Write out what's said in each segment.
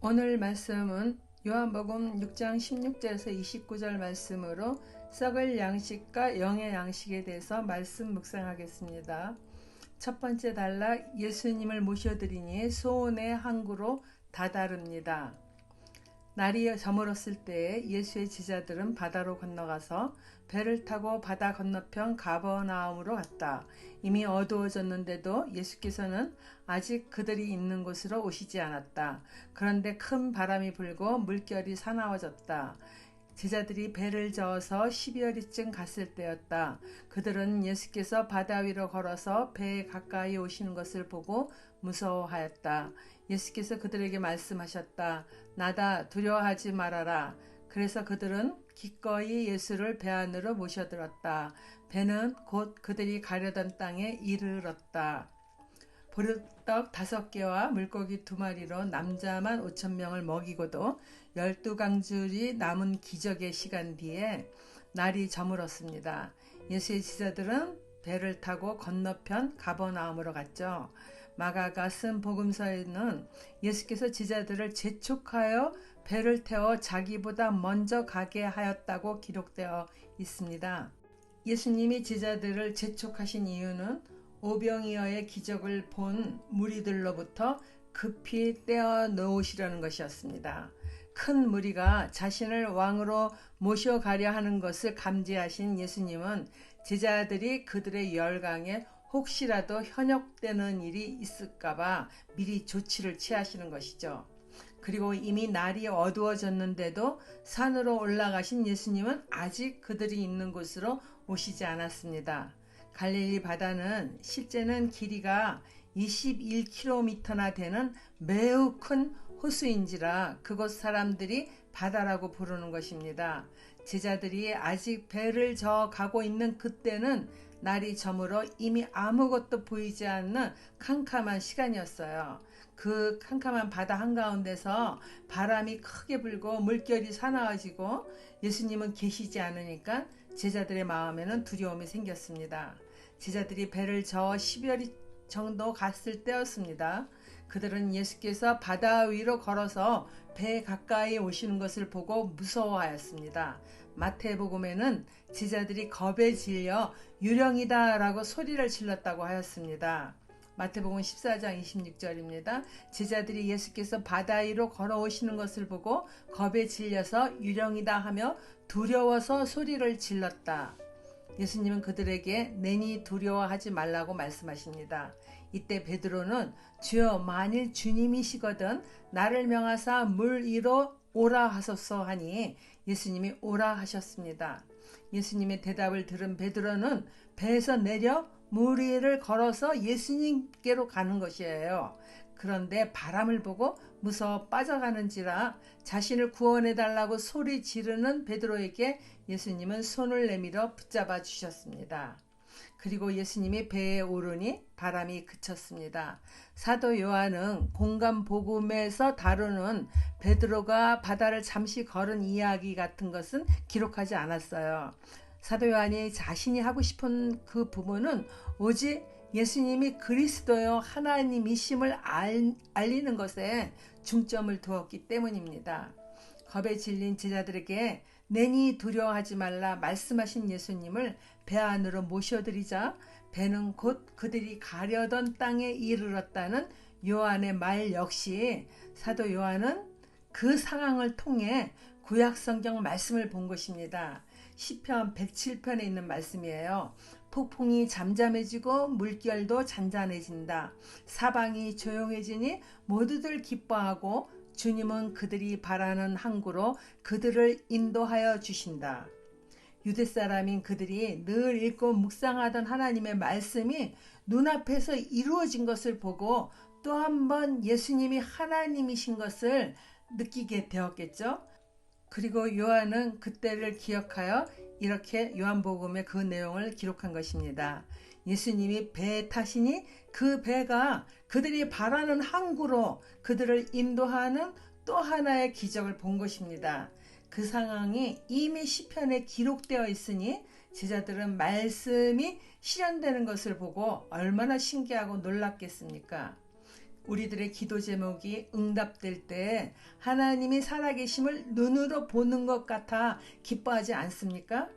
오늘 말씀은 요한복음 6장 16절에서 29절 말씀으로 썩을 양식과 영의 양식에 대해서 말씀 묵상하겠습니다. 첫 번째 단락, 예수님을 모셔드리니 소원의 항구로 다다릅니다. 날이 저물었을 때에 예수의 제자들은 바다로 건너가서 배를 타고 바다 건너편 가버나움으로 갔다. 이미 어두워졌는데도 예수께서는 아직 그들이 있는 곳으로 오시지 않았다. 그런데 큰 바람이 불고 물결이 사나워졌다. 제자들이 배를 저어서 12월이쯤 갔을 때였다. 그들은 예수께서 바다 위로 걸어서 배에 가까이 오시는 것을 보고 무서워하였다. 예수께서 그들에게 말씀하셨다. 나다, 두려워하지 말아라. 그래서 그들은 기꺼이 예수를 배 안으로 모셔들었다. 배는 곧 그들이 가려던 땅에 이르렀다. 보리떡 5개와 물고기 2마리로 남자만 5,000명을 먹이고도 12강줄이 남은 기적의 시간 뒤에 날이 저물었습니다. 예수의 제자들은 배를 타고 건너편 가버나움으로 갔죠. 마가가 쓴 복음서에는 예수께서 제자들을 재촉하여 배를 태워 자기보다 먼저 가게 하였다고 기록되어 있습니다. 예수님이 제자들을 재촉하신 이유는 오병이어의 기적을 본 무리들로부터 급히 떼어 놓으시려는 것이었습니다. 큰 무리가 자신을 왕으로 모셔가려 하는 것을 감지하신 예수님은 제자들이 그들의 열강에 혹시라도 현혹되는 일이 있을까봐 미리 조치를 취하시는 것이죠. 그리고 이미 날이 어두워졌는데도 산으로 올라가신 예수님은 아직 그들이 있는 곳으로 오시지 않았습니다. 갈릴리 바다는 실제는 길이가 21km나 되는 매우 큰 호수인지라 그곳 사람들이 바다라고 부르는 것입니다. 제자들이 아직 배를 저어 가고 있는 그때는 날이 저물어 이미 아무것도 보이지 않는 캄캄한 시간이었어요. 그 캄캄한 바다 한가운데서 바람이 크게 불고 물결이 사나워지고 예수님은 계시지 않으니까 제자들의 마음에는 두려움이 생겼습니다. 제자들이 배를 저어 12월 정도 갔을 때였습니다. 그들은 예수께서 바다 위로 걸어서 배 가까이 오시는 것을 보고 무서워하였습니다. 마태복음에는 제자들이 겁에 질려 유령이다 라고 소리를 질렀다고 하였습니다. 마태복음 14장 26절입니다. 제자들이 예수께서 바다 위로 걸어오시는 것을 보고 겁에 질려서 유령이다 하며 두려워서 소리를 질렀다. 예수님은 그들에게 내니 두려워하지 말라고 말씀하십니다. 이때 베드로는 주여 만일 주님이시거든 나를 명하사 물 위로 오라 하소서 하니 예수님이 오라 하셨습니다. 예수님의 대답을 들은 베드로는 배에서 내려 물 위를 걸어서 예수님께로 가는 것이에요. 그런데 바람을 보고 무서워 빠져가는지라 자신을 구원해달라고 소리 지르는 베드로에게 예수님은 손을 내밀어 붙잡아 주셨습니다. 그리고 예수님이 배에 오르니 바람이 그쳤습니다. 사도 요한은 공간 복음에서 다루는 베드로가 바다를 잠시 걸은 이야기 같은 것은 기록하지 않았어요. 사도 요한이 자신이 하고 싶은 그 부분은 오직 예수님이 그리스도여 하나님이심을 알리는 것에 중점을 두었기 때문입니다. 겁에 질린 제자들에게 내니 두려워하지 말라 말씀하신 예수님을 배 안으로 모셔드리자 배는 곧 그들이 가려던 땅에 이르렀다는 요한의 말 역시 사도 요한은 그 상황을 통해 구약성경 말씀을 본 것입니다. 시편 107편에 있는 말씀이에요. 폭풍이 잠잠해지고 물결도 잔잔해진다. 사방이 조용해지니 모두들 기뻐하고 주님은 그들이 바라는 항구로 그들을 인도하여 주신다. 유대 사람인 그들이 늘 읽고 묵상하던 하나님의 말씀이 눈앞에서 이루어진 것을 보고 또 한 번 예수님이 하나님이신 것을 느끼게 되었겠죠. 그리고 요한은 그때를 기억하여 이렇게 요한복음의 그 내용을 기록한 것입니다. 예수님이 배에 타시니 그 배가 그들이 바라는 항구로 그들을 인도하는 또 하나의 기적을 본 것입니다. 그 상황이 이미 시편에 기록되어 있으니 제자들은 말씀이 실현되는 것을 보고 얼마나 신기하고 놀랐겠습니까? 우리들의 기도 제목이 응답될 때 하나님이 살아계심을 눈으로 보는 것 같아 기뻐하지 않습니까?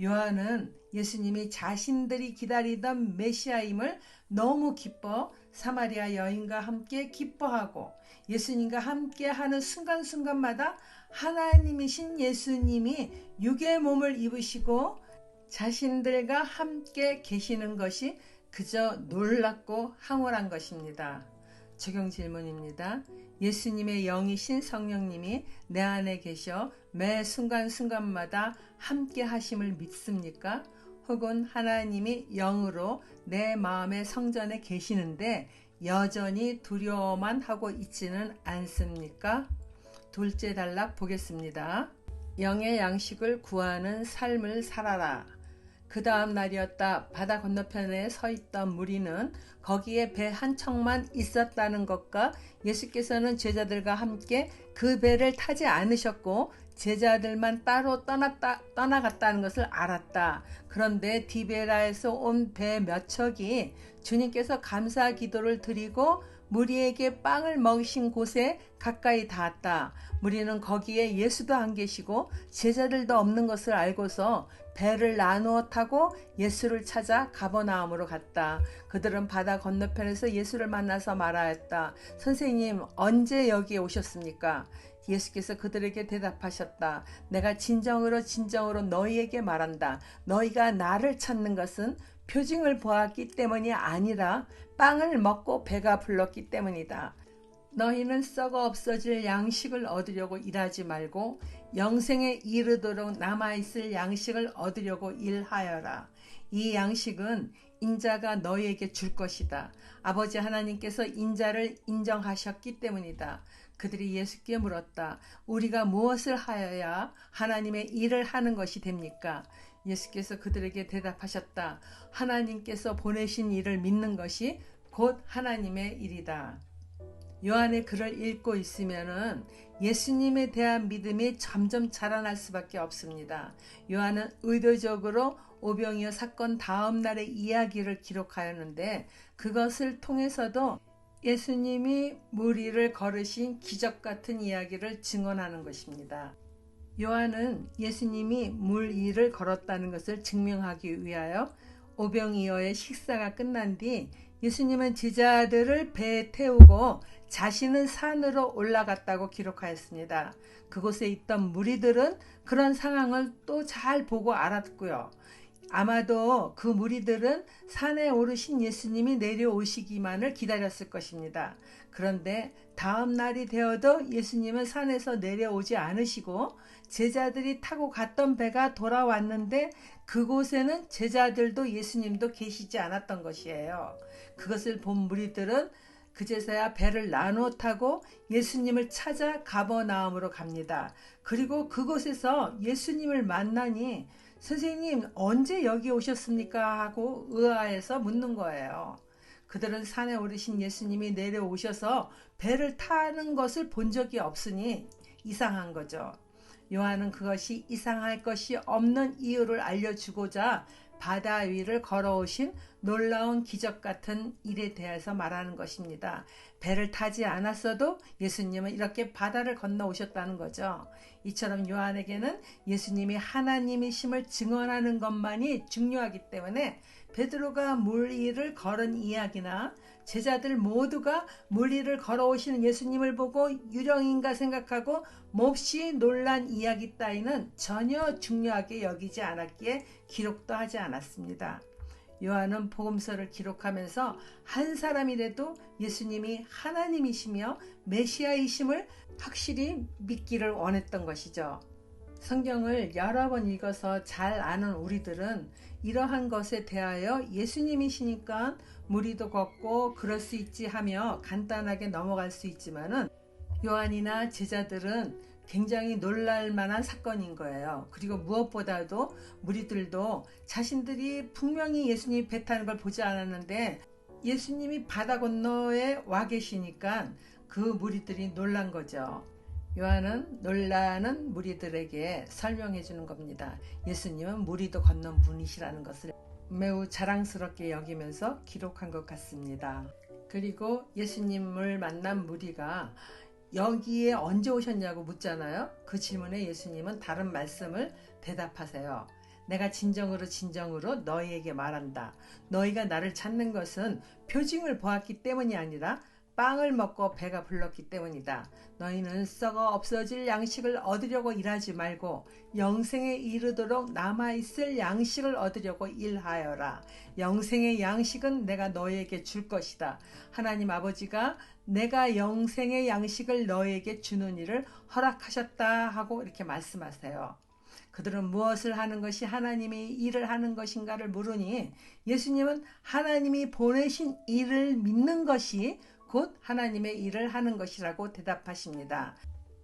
요한은 예수님이 자신들이 기다리던 메시아임을 너무 기뻐 사마리아 여인과 함께 기뻐하고 예수님과 함께 하는 순간순간마다 하나님이신 예수님이 육의 몸을 입으시고 자신들과 함께 계시는 것이 그저 놀랍고 황홀한 것입니다. 적용 질문입니다. 예수님의 영이신 성령님이 내 안에 계셔 매 순간순간마다 함께 하심을 믿습니까? 혹은 하나님이 영으로 내 마음의 성전에 계시는데 여전히 두려워만 하고 있지는 않습니까? 둘째 단락 보겠습니다. 영의 양식을 구하는 삶을 살아라. 그 다음 날이었다. 바다 건너편에 서 있던 무리는 거기에 배 한 척만 있었다는 것과 예수께서는 제자들과 함께 그 배를 타지 않으셨고 제자들만 따로 떠나갔다는 것을 알았다. 그런데 디베라에서 온 배 몇 척이 주님께서 감사 기도를 드리고 무리에게 빵을 먹이신 곳에 가까이 닿았다. 무리는 거기에 예수도 안 계시고 제자들도 없는 것을 알고서 배를 나누어 타고 예수를 찾아 가버나움으로 갔다. 그들은 바다 건너편에서 예수를 만나서 말하였다. 선생님, 언제 여기에 오셨습니까? 예수께서 그들에게 대답하셨다. 내가 진정으로 너희에게 말한다. 너희가 나를 찾는 것은 표징을 보았기 때문이 아니라 빵을 먹고 배가 불렀기 때문이다. 너희는 썩어 없어질 양식을 얻으려고 일하지 말고 영생에 이르도록 남아있을 양식을 얻으려고 일하여라. 이 양식은 인자가 너희에게 줄 것이다. 아버지 하나님께서 인자를 인정하셨기 때문이다. 그들이 예수께 물었다. 우리가 무엇을 하여야 하나님의 일을 하는 것이 됩니까? 예수께서 그들에게 대답하셨다. 하나님께서 보내신 일을 믿는 것이 곧 하나님의 일이다. 요한의 글을 읽고 있으면은 예수님에 대한 믿음이 점점 자라날 수밖에 없습니다. 요한은 의도적으로 오병이어 사건 다음 날의 이야기를 기록하였는데 그것을 통해서도 예수님이 무리를 걸으신 기적 같은 이야기를 증언하는 것입니다. 요한은 예수님이 물 위를 걸었다는 것을 증명하기 위하여 오병이어의 식사가 끝난 뒤 예수님은 제자들을 배에 태우고 자신은 산으로 올라갔다고 기록하였습니다. 그곳에 있던 무리들은 그런 상황을 또 잘 보고 알았고요. 아마도 그 무리들은 산에 오르신 예수님이 내려오시기만을 기다렸을 것입니다. 그런데 다음 날이 되어도 예수님은 산에서 내려오지 않으시고 제자들이 타고 갔던 배가 돌아왔는데 그곳에는 제자들도 예수님도 계시지 않았던 것이에요. 그것을 본 무리들은 그제서야 배를 나누어 타고 예수님을 찾아 가버나움으로 갑니다. 그리고 그곳에서 예수님을 만나니 선생님 언제 여기 오셨습니까? 하고 의아해서 묻는 거예요. 그들은 산에 오르신 예수님이 내려오셔서 배를 타는 것을 본 적이 없으니 이상한 거죠. 요한은 그것이 이상할 것이 없는 이유를 알려주고자 바다 위를 걸어오신 놀라운 기적 같은 일에 대해서 말하는 것입니다. 배를 타지 않았어도 예수님은 이렇게 바다를 건너오셨다는 거죠. 이처럼 요한에게는 예수님이 하나님이심을 증언하는 것만이 중요하기 때문에 베드로가 물 위를 걸은 이야기나 제자들 모두가 물 위를 걸어오시는 예수님을 보고 유령인가 생각하고 몹시 놀란 이야기 따위는 전혀 중요하게 여기지 않았기에 기록도 하지 않았습니다. 요한은 복음서를 기록하면서 한 사람이라도 예수님이 하나님이시며 메시아이심을 확실히 믿기를 원했던 것이죠. 성경을 여러 번 읽어서 잘 아는 우리들은 이러한 것에 대하여 예수님이시니까 무리도 걷고 그럴 수 있지 하며 간단하게 넘어갈 수 있지만은 요한이나 제자들은 굉장히 놀랄 만한 사건인 거예요. 그리고 무엇보다도 무리들도 자신들이 분명히 예수님이 배 타는 걸 보지 않았는데 예수님이 바다 건너에 와 계시니까 그 무리들이 놀란 거죠. 요한은 놀라는 무리들에게 설명해 주는 겁니다. 예수님은 무리도 건넌 분이시라는 것을 매우 자랑스럽게 여기면서 기록한 것 같습니다. 그리고 예수님을 만난 무리가 여기에 언제 오셨냐고 묻잖아요. 그 질문에 예수님은 다른 말씀을 대답하세요. 내가 진정으로 너희에게 말한다. 너희가 나를 찾는 것은 표징을 보았기 때문이 아니라 빵을 먹고 배가 불렀기 때문이다. 너희는 썩어 없어질 양식을 얻으려고 일하지 말고 영생에 이르도록 남아있을 양식을 얻으려고 일하여라. 영생의 양식은 내가 너희에게 줄 것이다. 하나님 아버지가 내가 영생의 양식을 너희에게 주는 일을 허락하셨다 하고 이렇게 말씀하세요. 그들은 무엇을 하는 것이 하나님이 일을 하는 것인가를 물으니 예수님은 하나님이 보내신 일을 믿는 것이 곧 하나님의 일을 하는 것이라고 대답하십니다.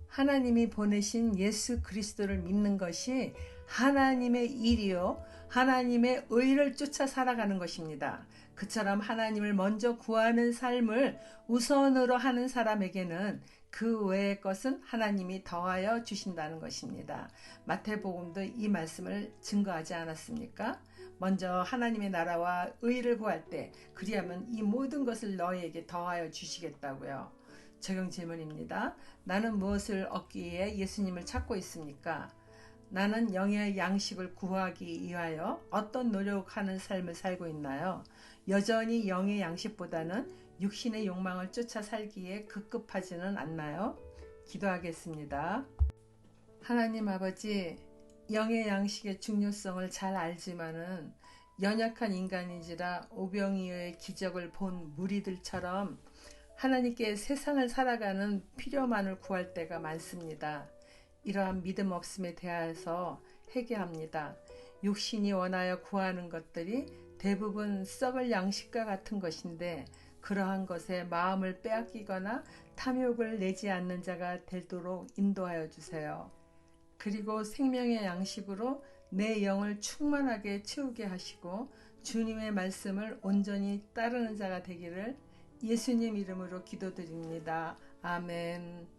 하나님이 보내신 예수 그리스도를 믿는 것이 하나님의 일이요, 하나님의 의를 쫓아 살아가는 것입니다. 그처럼 하나님을 먼저 구하는 삶을 우선으로 하는 사람에게는 그 외의 것은 하나님이 더하여 주신다는 것입니다. 마태복음도 이 말씀을 증거하지 않았습니까? 먼저 하나님의 나라와 의를 구할 때 그리하면 이 모든 것을 너희에게 더하여 주시겠다고요. 적용 질문입니다. 나는 무엇을 얻기 위해 예수님을 찾고 있습니까? 나는 영의 양식을 구하기 위하여 어떤 노력하는 삶을 살고 있나요? 여전히 영의 양식보다는 육신의 욕망을 쫓아 살기에 급급하지는 않나요? 기도하겠습니다. 하나님 아버지, 영의 양식의 중요성을 잘 알지만은 연약한 인간인지라 오병이어의 기적을 본 무리들처럼 하나님께 세상을 살아가는 필요만을 구할 때가 많습니다. 이러한 믿음 없음에 대하여서 회개합니다. 육신이 원하여 구하는 것들이 대부분 썩을 양식과 같은 것인데 그러한 것에 마음을 빼앗기거나 탐욕을 내지 않는 자가 되도록 인도하여 주세요. 그리고 생명의 양식으로 내 영을 충만하게 채우게 하시고 주님의 말씀을 온전히 따르는 자가 되기를 예수님 이름으로 기도드립니다. 아멘.